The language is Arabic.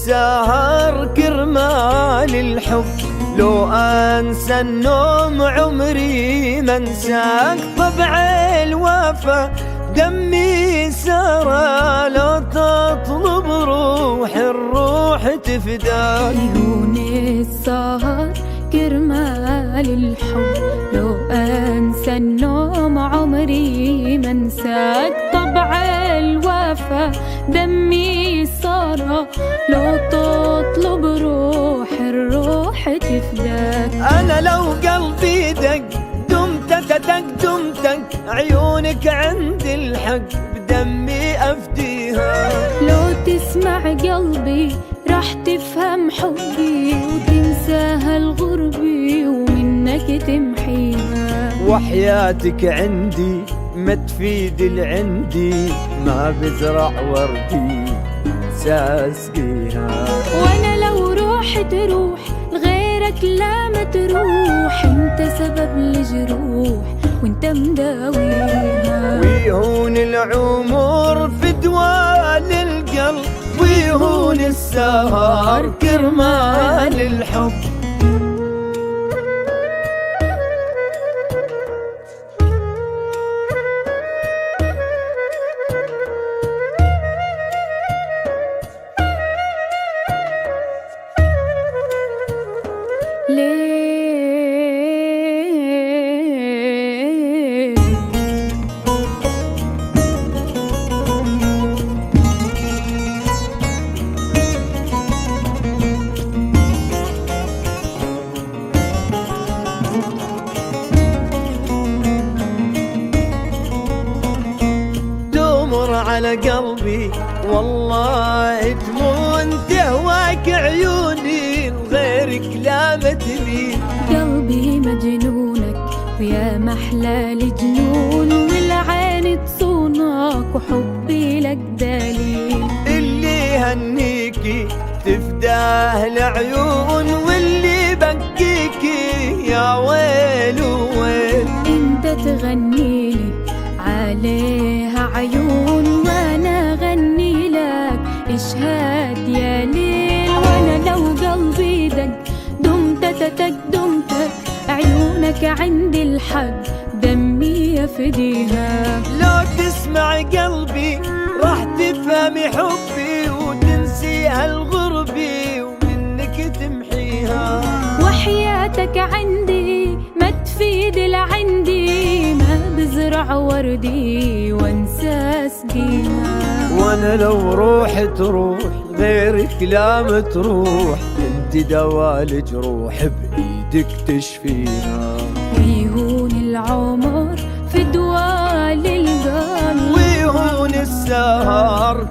السهر كرمال الحب، لو انسى النوم عمري ما انساك. طبع الوفا دمي سرى، لو تطلب روح الروح تفداك. عيون السهر كرمال الحب، لو انسى النوم عمري ما انساك. طبع الوفا دمي سرى، لو تطلب روح الروح تفداك. انا لو قلبي دق دمتك عيونك عند الحق بدمي افديها. لو تسمع قلبي راح تفهم حبي، وتنساها الغربي ومنك تمحيها. وحياتك عندي ما تفيد العندي، ما بزرع وردي ساسقيها. وانا لو روح تروح لغيرك لا ما تروح، انت سبب الجروح وانت مداويها. ويهون العمر في دوال القلب، ويهون السهر كرمال الحب. ليه تمر على قلبي والله تمون، تهواك عيوني غيرك لا متلي. قلبي مجنونك ويا محلى الجنون، والعين تصونك وحبي لك دليل. اللي هنيكي تفداه العيون، واللي بكيكي يا ويل ويل. انت تغنيلي عليها عيون، وانا غني لك اشهاد يا ليل. وانا لو قلبي دق دمتك عيونك عند الحق دمي يفديها. لو تسمع قلبي راح تفهمي حبي، وتنسيها الغربي ومنك تمحيها. وحياتك عندي ما تفيد العندي، ما بزرع وردي وانسى اسقيها. وانا لو روح تروح غيرك لا متروح، انت دوال جروح بايدك تشفيها. ويهون العمر في دوال القلب، ويهون السهر